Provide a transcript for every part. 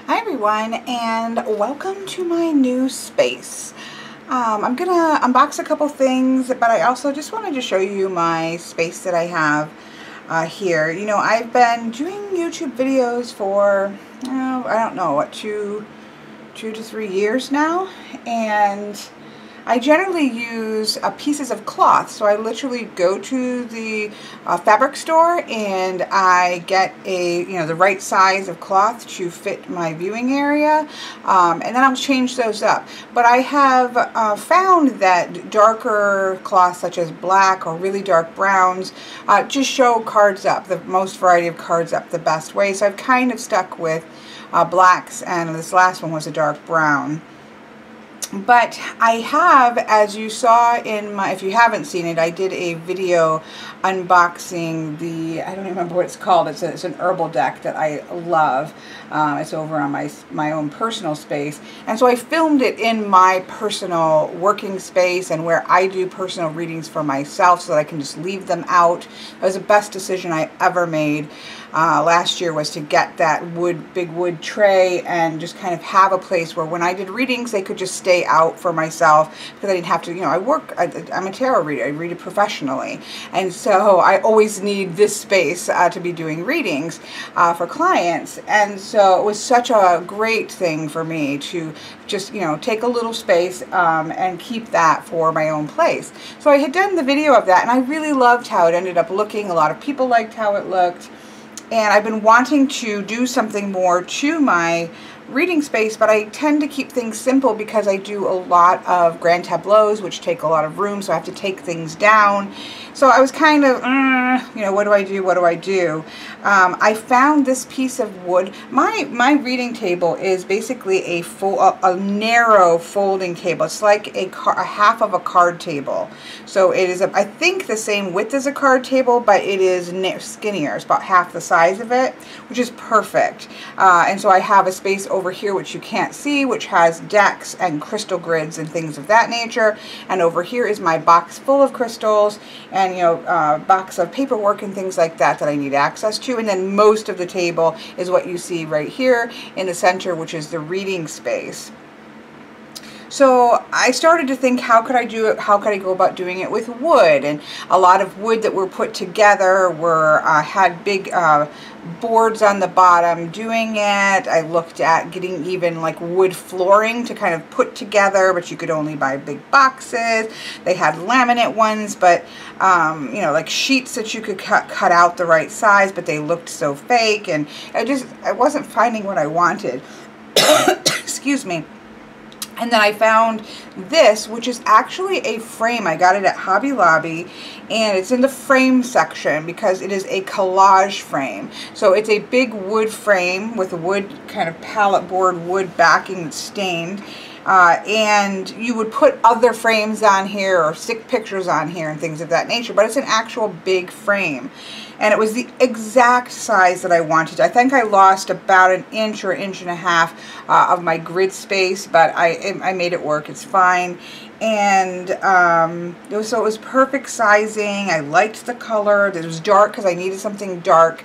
Hi everyone, and welcome to my new space. I'm gonna unbox a couple things, but I also just wanted to show you my space that I have here. You know, I've been doing YouTube videos for, I don't know, what, two to 3 years now, and I generally use pieces of cloth. So I literally go to the fabric store and I get the right size of cloth to fit my viewing area, and then I'll change those up. But I have found that darker cloth such as black or really dark browns just show cards up, the most variety of cards up the best way. So I've kind of stuck with blacks, and this last one was a dark brown. But I have, as you saw in my, if you haven't seen it, I did a video unboxing the, I don't remember what it's called, it's an herbal deck that I love. It's over on my own personal space, and so I filmed it in my personal working space and where I do personal readings for myself so that I can just leave them out. That was the best decision I ever made last year, was to get that big wood tray and just kind of have a place where when I did readings they could just stay out for myself, because I didn't have to, you know, I'm a tarot reader, I read it professionally, and so I always need this space to be doing readings for clients. And so it was such a great thing for me to just, you know, take a little space and keep that for my own place. So I had done the video of that and I really loved how it ended up looking. A lot of people liked how it looked, and I've been wanting to do something more to my reading space, but I tend to keep things simple because I do a lot of grand tableaus, which take a lot of room, so I have to take things down. So I was kind of, you know, what do I do? What do I do? I found this piece of wood. My reading table is basically a narrow folding table. It's like a half of a card table. So it is, I think, the same width as a card table, but it is skinnier. It's about half the size of it, which is perfect. And so I have a space over here which you can't see, which has decks and crystal grids and things of that nature. And over here is my box full of crystals and, you know, box of paperwork and things like that that I need access to. And then most of the table is what you see right here in the center, which is the reading space. So I started to think, how could I do it? How could I go about doing it with wood? And a lot of wood that were put together were had big boards on the bottom doing it. I looked at getting even like wood flooring to kind of put together, but you could only buy big boxes. They had laminate ones, but you know, like sheets that you could cut out the right size, but they looked so fake, and I wasn't finding what I wanted. Excuse me. And then I found this, which is actually a frame. I got it at Hobby Lobby, and it's in the frame section because it is a collage frame. So it's a big wood frame with a wood kind of palette board wood backing that's stained. And you would put other frames on here or stick pictures on here and things of that nature, but it's an actual big frame. And it was the exact size that I wanted. I think I lost about an inch or an inch and a half of my grid space, but I made it work. It's fine. And so it was perfect sizing. I liked the color. It was dark because I needed something dark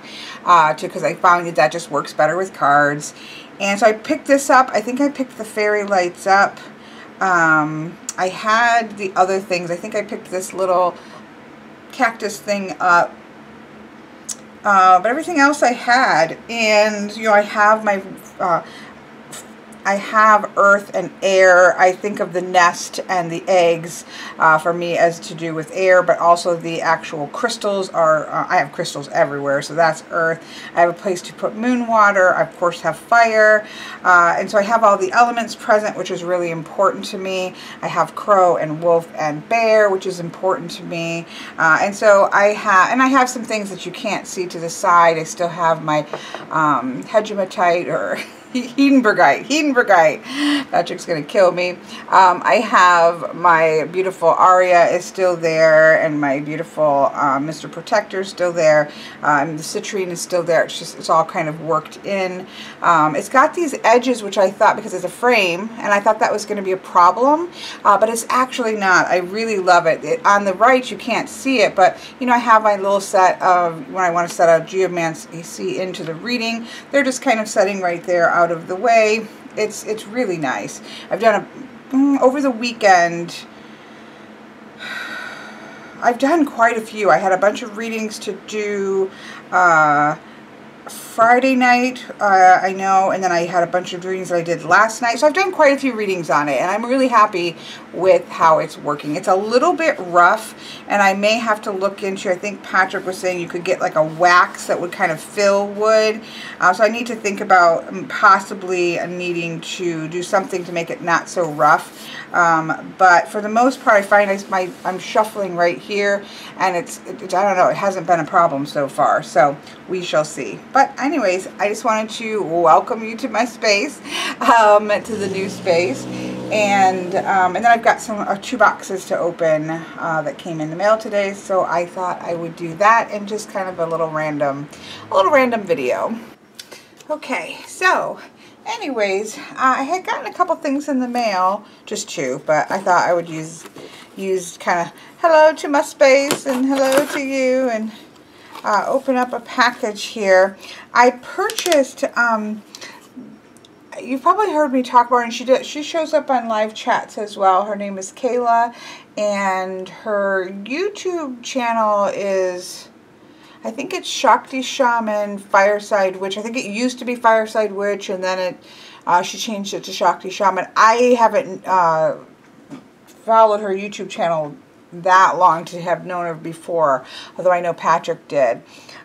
because I found that just works better with cards. And so I picked this up. I think I picked the fairy lights up. I had the other things. I think I picked this little cactus thing up. But everything else I had, and you know, I have my I have earth and air. I think of the nest and the eggs for me as to do with air, but also the actual crystals are, I have crystals everywhere, so that's earth. I have a place to put moon water. I, of course, have fire. And so I have all the elements present, which is really important to me. I have crow and wolf and bear, which is important to me. And so I have some things that you can't see to the side. I still have my hegematite or Hedenbergite bright. Patrick's gonna kill me. I have my beautiful Aria is still there, and my beautiful Mr. Protector is still there. The citrine is still there. It's all kind of worked in. It's got these edges, which I thought, because it's a frame, and I thought that was going to be a problem, but it's actually not. I really love it. On the right, you can't see it, but you know, I have my little set of, when I want to set a Geomancy into the reading, they're just kind of setting right there out of the way. It's really nice. I've done over the weekend, I've done quite a few. I had a bunch of readings to do Friday night, I know, and then I had a bunch of readings that I did last night. So I've done quite a few readings on it, and I'm really happy with how it's working. It's a little bit rough, and I may have to look into, I think Patrick was saying you could get like a wax that would kind of fill wood. So I need to think about possibly needing to do something to make it not so rough. But for the most part, I find I'm shuffling right here, and I don't know, it hasn't been a problem so far, so we shall see. But anyways, I just wanted to welcome you to my space, to the new space, and then I've got some 2 boxes to open that came in the mail today, so I thought I would do that and just kind of a little random video. Okay, so anyways, I had gotten a couple things in the mail, just 2, but I thought I would use kind of hello to my space and hello to you, and open up a package here. I purchased, you've probably heard me talk about her, and she shows up on live chats as well. Her name is Kayla, and her YouTube channel is, I think it's Shakti Shaman Fireside Witch. I think it used to be Fireside Witch, and then she changed it to Shakti Shaman. I haven't followed her YouTube channel that long to have known her before, although I know Patrick did.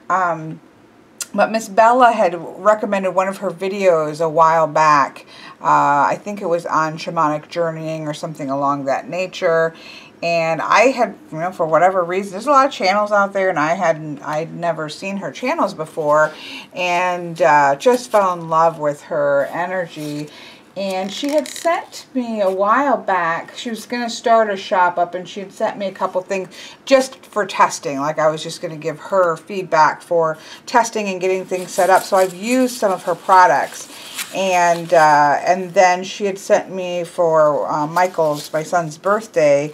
But Miss Bella had recommended one of her videos a while back. I think it was on shamanic journeying or something along that nature. And I had, you know, for whatever reason, there's a lot of channels out there, and I'd never seen her channels before, and just fell in love with her energy. And she had sent me a while back, she was going to start a shop up, and she had sent me a couple things just for testing. Like, I was just going to give her feedback for testing and getting things set up. So I've used some of her products. And then she had sent me for Michael's, my son's birthday,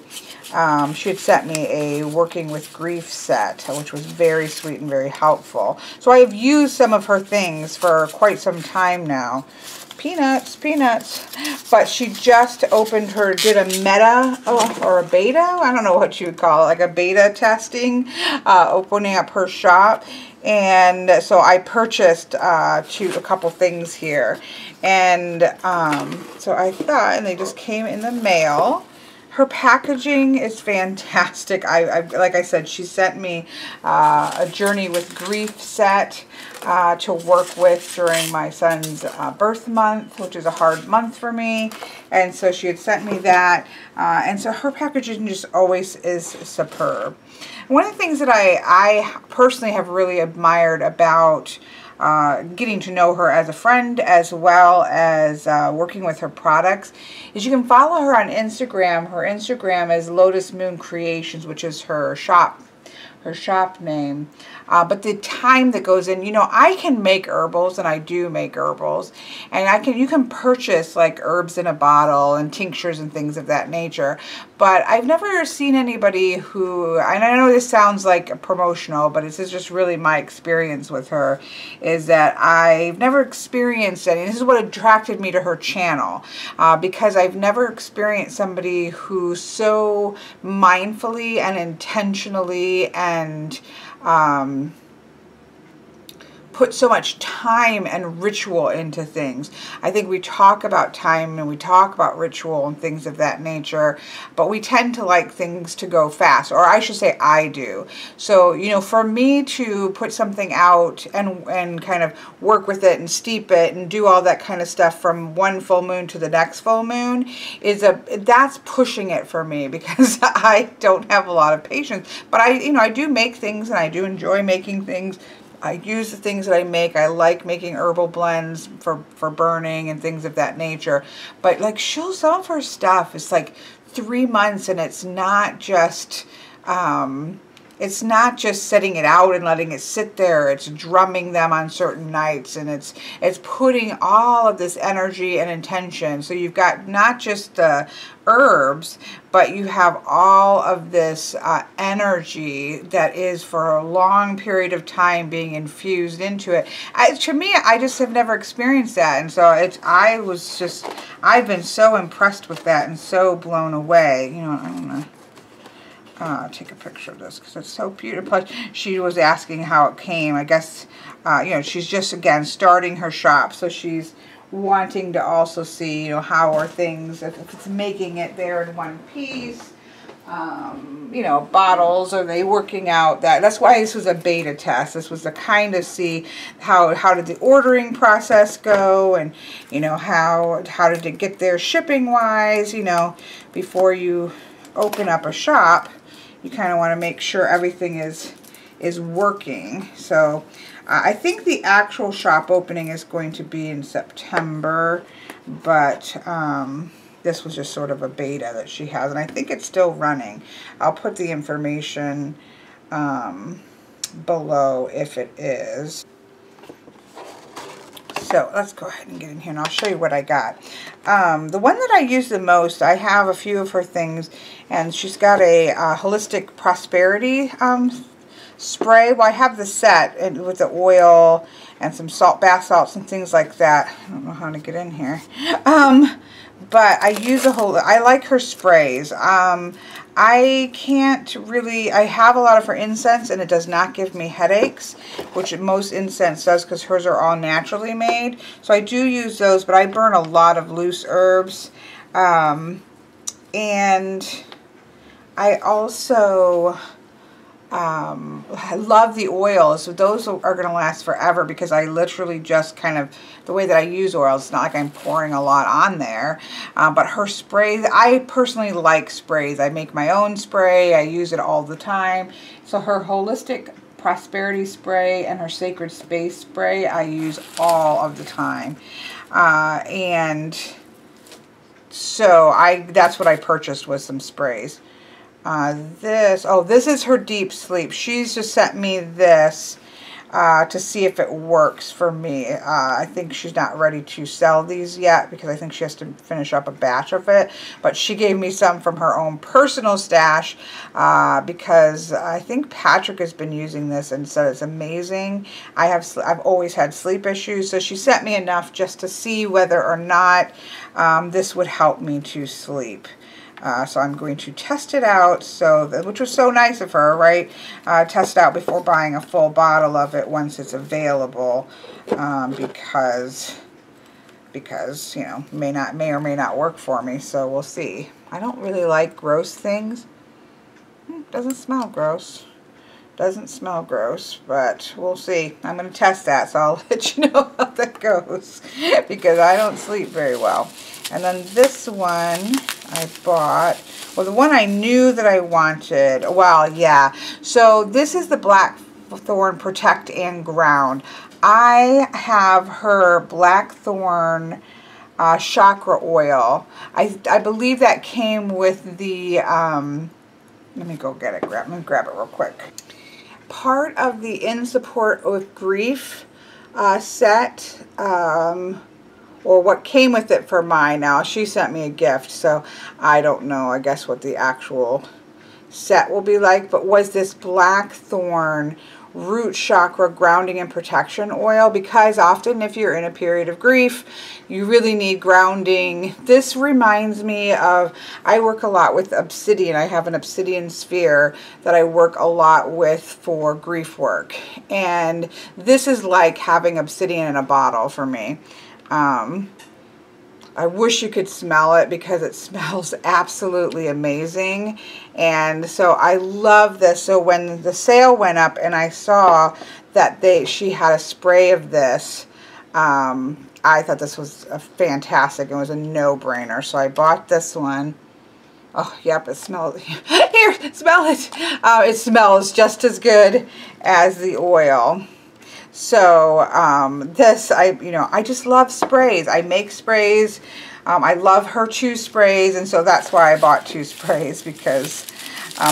she had sent me a Working with Grief set, which was very sweet and very helpful. So I have used some of her things for quite some time now. Peanuts. But she just opened her, did a meta, or a beta, I don't know what you would call it, like a beta testing, opening up her shop. And so I purchased a couple things here. And so I thought, and they just came in the mail. Her packaging is fantastic. Like I said, she sent me a Journey with Grief set to work with during my son's birth month, which is a hard month for me. And so she had sent me that. And so her packaging just always is superb. One of the things that I personally have really admired about getting to know her as a friend, as well as working with her products, is you can follow her on Instagram. Her Instagram is Lotus Moon Creations, which is her shop name. But the time that goes in, you know, I can make herbals, and I do make herbals, and you can purchase like herbs in a bottle and tinctures and things of that nature. But I've never seen anybody who, and I know this sounds like promotional, but this is just really my experience with her, is that I've never experienced any. This is what attracted me to her channel, because I've never experienced somebody who so mindfully and intentionally and put so much time and ritual into things. I think we talk about time and we talk about ritual and things of that nature, but we tend to like things to go fast, or I should say I do. So, you know, for me to put something out and kind of work with it and steep it and do all that kind of stuff from one full moon to the next full moon that's pushing it for me, because I don't have a lot of patience. But I do make things, and I do enjoy making things. I use the things that I make. I like making herbal blends for burning and things of that nature. But like some of her stuff is like 3 months, and it's not just setting it out and letting it sit there. It's drumming them on certain nights, and it's putting all of this energy and intention. So you've got not just the herbs, but you have all of this energy that is for a long period of time being infused into it. To me, I just have never experienced that, and so I've been so impressed with that and so blown away. You know, I'm gonna take a picture of this because it's so beautiful. Plus, she was asking how it came. I guess, you know, she's just, again, starting her shop. So she's wanting to also see, you know, how are things, if it's making it there in one piece. You know, bottles, are they working out that? That's why this was a beta test. This was to kind of see how did the ordering process go, and, you know, how did it get there shipping wise, you know, before you open up a shop. You kind of want to make sure everything is working. So I think the actual shop opening is going to be in September, but this was just sort of a beta that she has, and I think it's still running. I'll put the information below if it is. So let's go ahead and get in here, and I'll show you what I got. The one that I use the most, I have a few of her things, and she's got a holistic prosperity spray. Well, I have the set with the oil and some bath salts and things like that. I don't know how to get in here. But I use I like her sprays. I can't really, I have a lot of her incense, and it does not give me headaches, which most incense does because hers are all naturally made. So I do use those, but I burn a lot of loose herbs. And I also I love the oils. So those are going to last forever because I literally just kind of, the way that I use oils, it's not like I'm pouring a lot on there. But her sprays, I personally like sprays. I make my own spray. I use it all the time. So her holistic prosperity spray and her sacred space spray, I use all of the time. And so that's what I purchased, was some sprays. This is her deep sleep. She's just sent me this to see if it works for me. I think she's not ready to sell these yet because I think she has to finish up a batch of it. But she gave me some from her own personal stash because I think Patrick has been using this and said it's amazing. I've always had sleep issues, so she sent me enough just to see whether or not this would help me to sleep. So I'm going to test it out, which was so nice of her, right? Test it out before buying a full bottle of it once it's available, because you know, may or may not work for me. So we'll see. I don't really like gross things. Doesn't smell gross. Doesn't smell gross, but we'll see. I'm going to test that, so I'll let you know how that goes because I don't sleep very well. And then this one I bought, well, the one I knew that I wanted, well, yeah. So this is the Blackthorn Protect and Ground. I have her Blackthorn chakra oil. I believe that came with the, let me go get it. Let me grab it real quick. Part of the In Support with Grief set, or what came with it for mine. Now, she sent me a gift, so I don't know, I guess, what the actual set will be like, but was this Blackthorn root chakra grounding and protection oil, because often if you're in a period of grief, you really need grounding. This reminds me of, I work a lot with obsidian. I have an obsidian sphere that I work a lot with for grief work, and this is like having obsidian in a bottle for me. I wish you could smell it because it smells absolutely amazing. And so I love this. So when the sale went up and I saw that she had a spray of this, I thought this was fantastic. It was a no-brainer. So I bought this one. Oh, yep, it smells. Here, smell it. It smells just as good as the oil. So this, I just love sprays. I make sprays. I love her 2 sprays, and so that's why I bought 2 sprays, because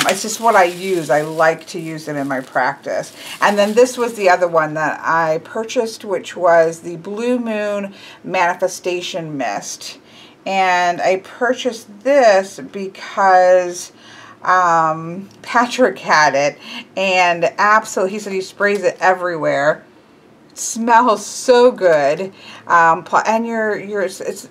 it's just what I use. I like to use them in my practice. And then this was the other one that I purchased, which was the Blue Moon Manifestation Mist. And I purchased this because Patrick had it, and absolutely, he said he sprays it everywhere. Smells so good, and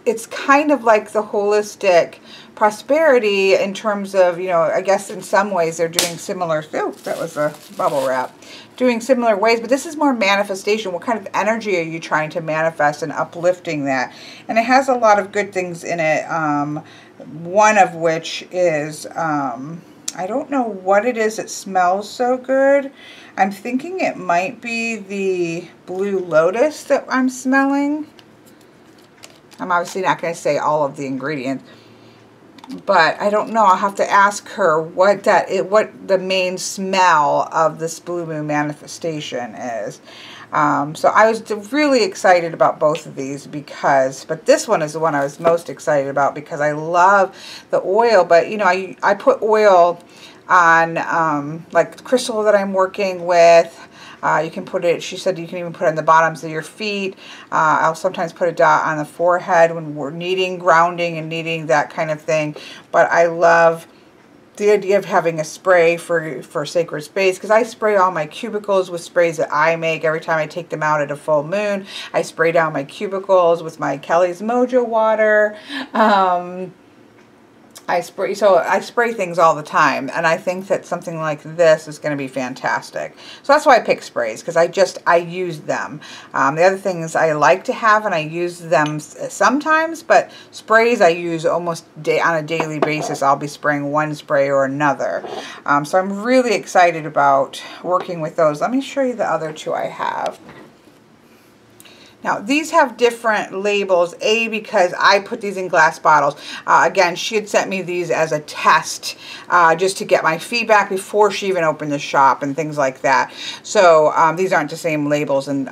it's kind of like the holistic prosperity in terms of, I guess in some ways they're doing similar. Oh, that was a bubble wrap. Doing similar ways, but this is more manifestation. What kind of energy are you trying to manifest and uplifting that? And it has a lot of good things in it. One of which is I don't know what it is that smells so good. I'm thinking it might be the Blue Lotus that I'm smelling. I'm obviously not going to say all of the ingredients, but I don't know. I'll have to ask her what the main smell of this Blue Moon Manifestation is. So I was really excited about both of these but this one is the one I was most excited about because I love the oil. But I put oil on like the crystal that I'm working with. You can put it, she said you can even put it on the bottoms of your feet. I'll sometimes put a dot on the forehead when we're needing grounding and needing that kind of thing. But I love the idea of having a spray for sacred space, because I spray all my cubicles with sprays that I make. Every time I take them out at a full moon, I spray down my cubicles with my Kelly's Mojo water. I spray things all the time, and I think that something like this is going to be fantastic. So that's why I pick sprays, because I use them. The other things I like to have, and I use them sometimes, but sprays I use almost on a daily basis. I'll be spraying one spray or another. So I'm really excited about working with those. Let me show you the other 2 I have. Now, these have different labels, because I put these in glass bottles. Again, she had sent me these as a test just to get my feedback before she even opened the shop and things like that. So these aren't the same labels, and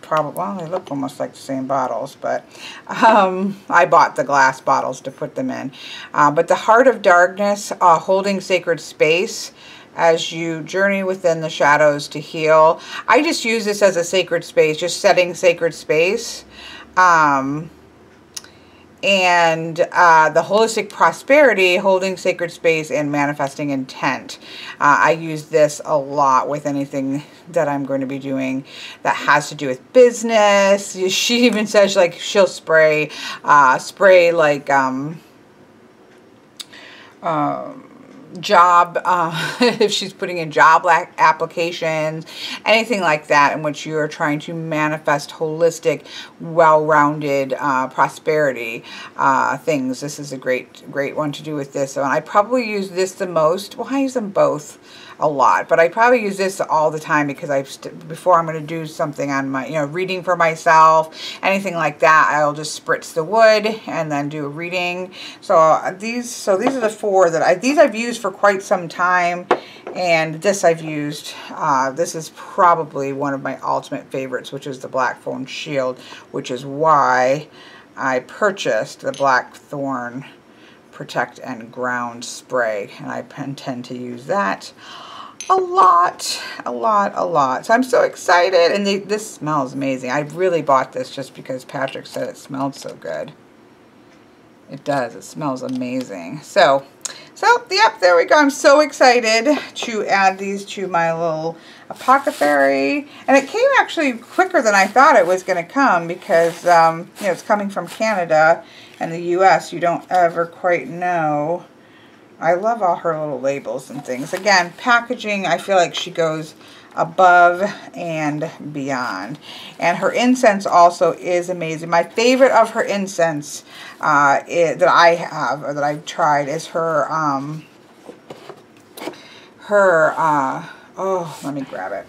probably, well, they look almost like the same bottles, but I bought the glass bottles to put them in. But the Heart of Darkness, Holding Sacred Space, as you journey within the shadows to heal. I just use this as a sacred space, just setting sacred space. And the Holistic Prosperity, Holding Sacred Space, and Manifesting Intent. I use this a lot with anything that I'm going to be doing that has to do with business. She even says, like, she'll spray like, job, if she's putting in job applications, anything like that in which you are trying to manifest holistic, well-rounded prosperity things. This is a great one to do with this. So I probably use this the most. Well, I use them both a lot, but I probably use this all the time because before I'm going to do something on my, reading for myself, anything like that, I'll just spritz the wood and then do a reading. So these are the 4 that I've used for quite some time, and this I've used. This is probably one of my ultimate favorites, which is the Blackthorn Shield, which is why I purchased the Blackthorn Protect and Ground spray, and I intend to use that a lot. So I'm so excited, and this smells amazing. I really bought this just because Patrick said it smelled so good. It does. It smells amazing. So yep, there we go. I'm so excited to add these to my little apothecary, and it came actually quicker than I thought it was going to come because it's coming from Canada and the US. You don't ever quite know. I love all her little labels and things. Again, packaging, I feel like she goes above and beyond. And her incense also is amazing. My favorite of her incense that I have, or that I've tried, is her, oh, let me grab it.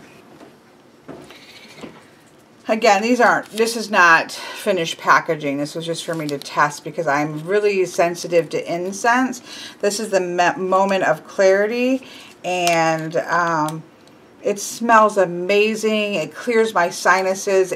Again, this is not finished packaging. This was just for me to test because I'm really sensitive to incense. This is the moment of clarity, and It smells amazing. It clears my sinuses,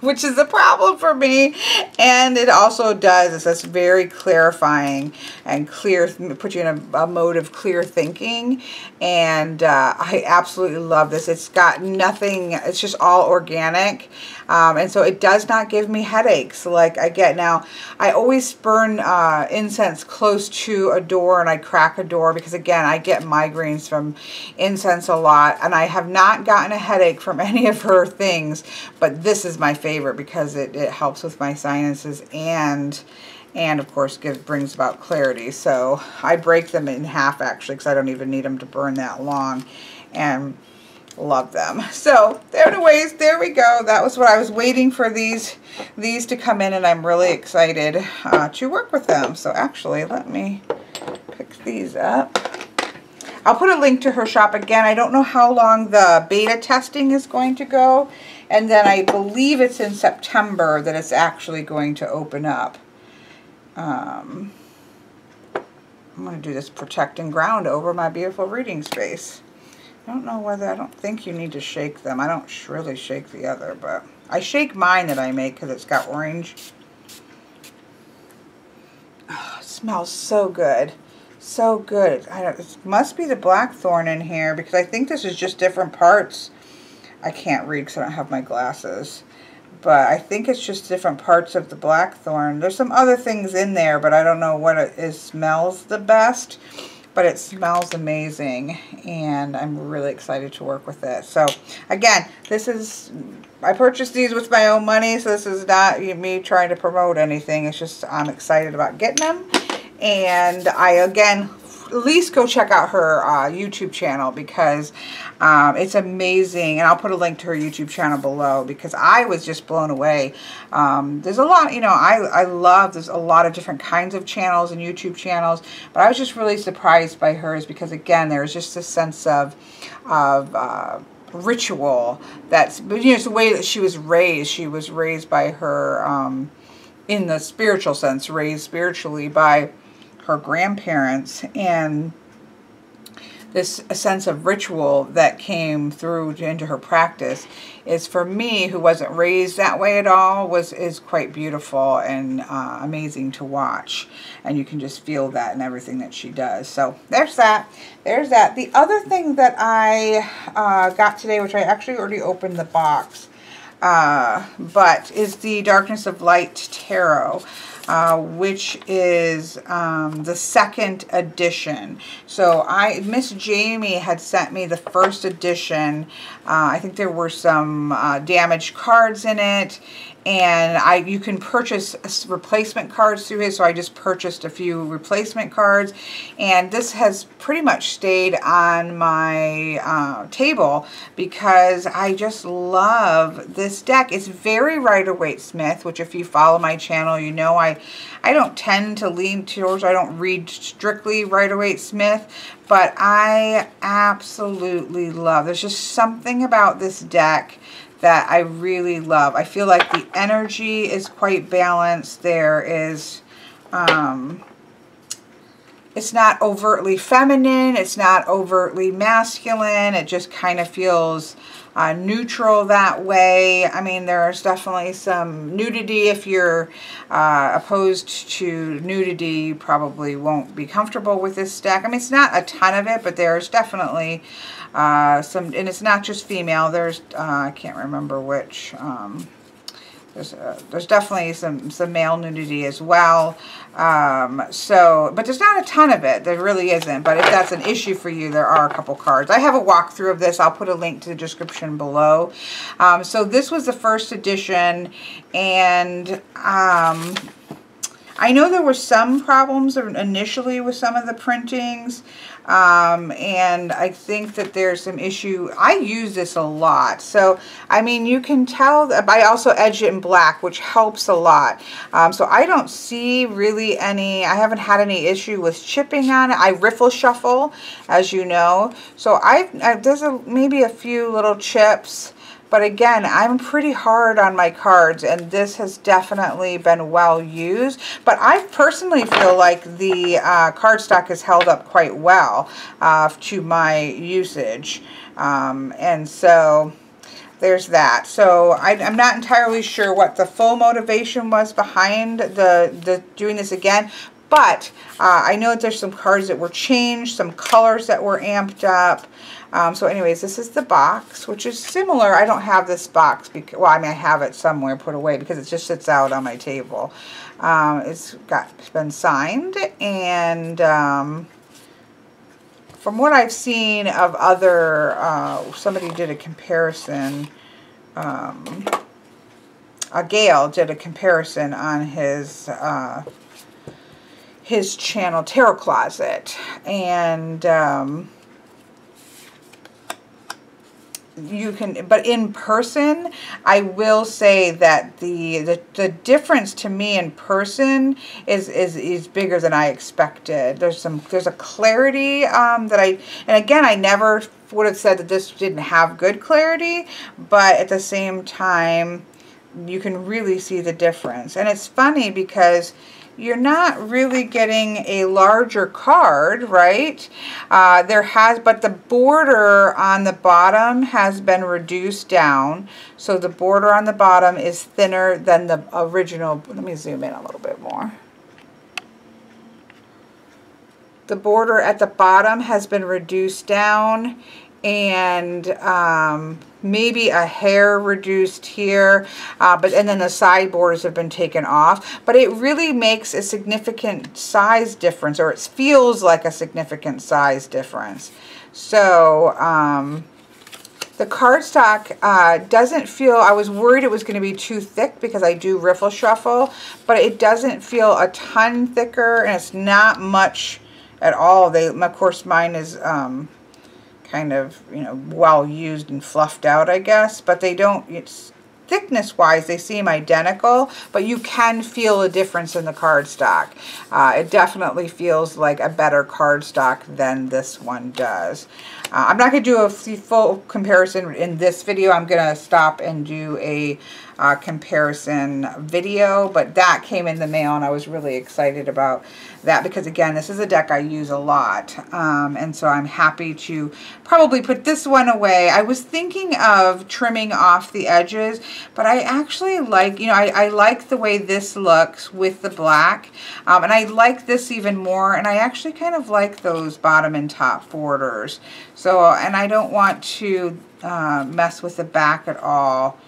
which is a problem for me. And it also does, it's very clarifying and clear, put you in a mode of clear thinking. And I absolutely love this. It's got nothing, it's just all organic. And so it does not give me headaches like I get now. I always burn incense close to a door, and I crack a door because, again, I get migraines from incense a lot, and I have not gotten a headache from any of her things, but this is my favorite because it helps with my sinuses and of course brings about clarity. So I break them in half actually because I don't even need them to burn that long, and love them. So anyways, there we go. That was what I was waiting for, these to come in, and I'm really excited to work with them. So actually, let me pick these up. I'll put a link to her shop again. I don't know how long the beta testing is going to go, and then I believe it's in September that it's actually going to open up. I'm going to do this protect and ground over my beautiful reading space. I don't know whether, I don't think you need to shake them. I don't really shake the other, but I shake mine that I make because it's got orange. Oh, it smells so good. So good. It must be the blackthorn in here because I think this is just different parts. I can't read because I don't have my glasses. But I think it's just different parts of the blackthorn. There's some other things in there, but I don't know what it smells the best. But it smells amazing, and I'm really excited to work with it. So again, I purchased these with my own money, so this is not me trying to promote anything. It's just I'm excited about getting them. And again, at least go check out her YouTube channel because it's amazing. And I'll put a link to her YouTube channel below because I was just blown away. There's a lot, I love, there's a lot of different kinds of channels and YouTube channels, but I was just really surprised by hers because, again, there's just this sense of ritual that's, it's the way that she was raised. She was raised by her, in the spiritual sense, raised spiritually by her grandparents, and this sense of ritual that came through into her practice is, for me, who wasn't raised that way at all, is quite beautiful and amazing to watch. And you can just feel that in everything that she does. So there's that. There's that. The other thing that I got today, which I actually already opened the box, but is the Darkness of Light Tarot. Which is the second edition. So Miss Jamie had sent me the first edition. I think there were some damaged cards in it, and you can purchase replacement cards through it, so I just purchased a few replacement cards, and this has pretty much stayed on my table because I just love this deck. It's very Rider-Waite-Smith, which if you follow my channel, you know I don't tend to lean towards, I don't read strictly Rider-Waite-Smith, but I absolutely love, there's just something about this deck that I really love. I feel like the energy is quite balanced. There is, it's not overtly feminine, it's not overtly masculine, it just kind of feels neutral that way. I mean, there's definitely some nudity. If you're opposed to nudity, you probably won't be comfortable with this deck. I mean, it's not a ton of it, but there's definitely some, and it's not just female. There's, I can't remember which, there's definitely some male nudity as well. But there's not a ton of it. There really isn't. But if that's an issue for you, there are a couple cards. I have a walkthrough of this. I'll put a link to the description below. So this was the first edition, and I know there were some problems initially with some of the printings, and I think that there's some issue. I use this a lot, so I mean, you can tell that. I also edge it in black, which helps a lot. So I don't see really any, I haven't had any issue with chipping on it. I riffle shuffle, as you know, so there's maybe a few little chips, But again, I'm pretty hard on my cards, and this has definitely been well used. But I personally feel like the cardstock has held up quite well to my usage. And so there's that. So I'm not entirely sure what the full motivation was behind the doing this again, but I know that there's some cards that were changed, some colors that were amped up. So anyways, this is the box, which is similar. I don't have this box because, well, I mean, I have it somewhere put away because it just sits out on my table. It's been signed, and from what I've seen of other, somebody did a comparison, Gail did a comparison on his channel, Tarot Closet, and you can, but in person, I will say that the difference to me in person is bigger than I expected. There's a clarity and again, I never would have said that this didn't have good clarity, but at the same time, you can really see the difference. And it's funny because you're not really getting a larger card, right? But the border on the bottom has been reduced down. So the border on the bottom is thinner than the original. Let me zoom in a little bit more. The border at the bottom has been reduced down, and maybe a hair reduced here, and then the side borders have been taken off. But it really makes a significant size difference, or it feels like a significant size difference. So the cardstock doesn't feel, I was worried it was going to be too thick because I do riffle shuffle, but it doesn't feel a ton thicker, and it's not much at all. Of course, mine is kind of, well used and fluffed out, I guess, but they don't, it's thickness wise, they seem identical, but you can feel a difference in the cardstock. It definitely feels like a better cardstock than this one does. I'm not going to do a full comparison in this video. I'm going to stop and do a comparison video, but that came in the mail, and I was really excited about that because, again, this is a deck I use a lot, and so I'm happy to probably put this one away. I was thinking of trimming off the edges, but I actually like, I like the way this looks with the black, and I like this even more, and I actually kind of like those bottom and top borders. So, and I don't want to mess with the back at all.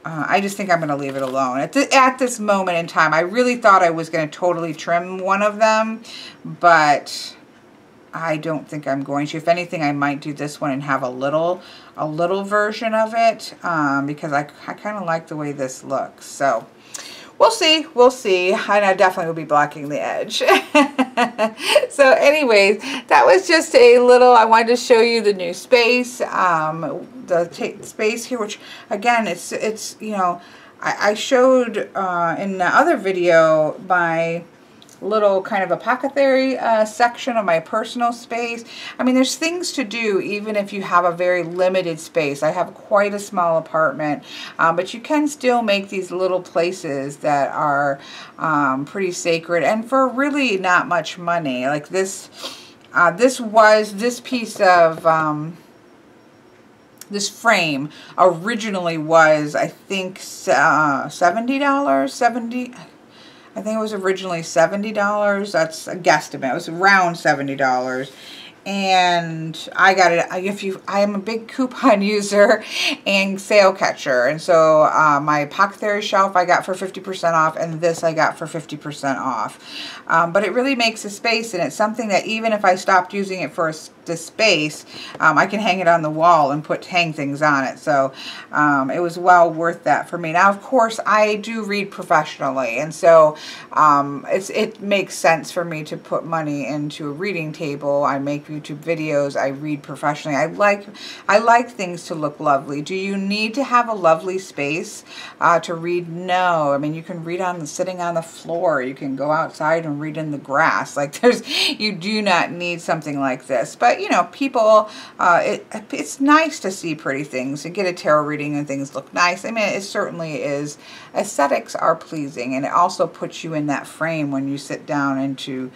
I just think I'm going to leave it alone. At this moment in time, I really thought I was going to totally trim one of them, but I don't think I'm going to. If anything, I might do this one and have a little version of it, because I kind of like the way this looks. So we'll see, and I definitely will be blocking the edge. So anyways, that was just a little, I wanted to show you the new space, the space here, which again, it's I showed in the other video my little kind of apothecary section of my personal space. I mean, there's things to do even if you have a very limited space. I have quite a small apartment, but you can still make these little places that are pretty sacred and for really not much money. Like this piece of this frame originally was, I think, $70. I think it was originally $70. That's a guesstimate. It was around $70. And I got it, I am a big coupon user and sale catcher. And so my apothecary shelf I got for 50% off, and this I got for 50% off. But it really makes a space, and it's something that even if I stopped using it for this space, I can hang it on the wall and hang things on it. So it was well worth that for me. Now, of course, I do read professionally, and so it makes sense for me to put money into a reading table. I make YouTube videos. I read professionally. I like things to look lovely. Do you need to have a lovely space to read? No. I mean, you can read sitting on the floor. You can go outside and read in the grass. Like you do not need something like this. But you know, people, it's nice to see pretty things and get a tarot reading and things look nice. I mean, it certainly is. Aesthetics are pleasing, and it also puts you in that frame when you sit down into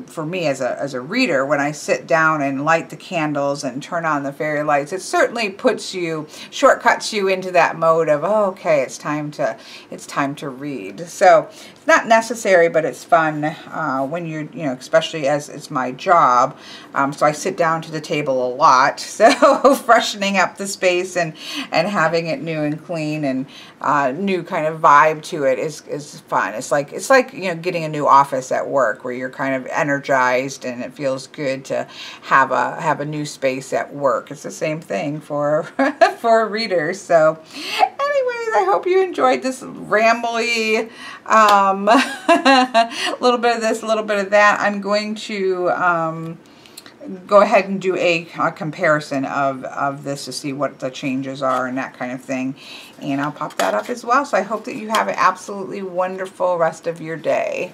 for me as a reader, when I sit down and light the candles and turn on the fairy lights, it certainly shortcuts you into that mode of, oh, okay, it's time to read. So it's not necessary, but it's fun when you know, especially as it's my job. So I sit down to the table a lot, so freshening up the space and having it new and clean and new kind of vibe to it is fun. It's like you know, getting a new office at work where you're kind of energized and it feels good to have a new space at work. It's the same thing for for readers. So anyways, I hope you enjoyed this rambly little bit of this, a little bit of that. I'm going to go ahead and do a comparison of this to see what the changes are and that kind of thing, and I'll pop that up as well. So I hope that you have an absolutely wonderful rest of your day.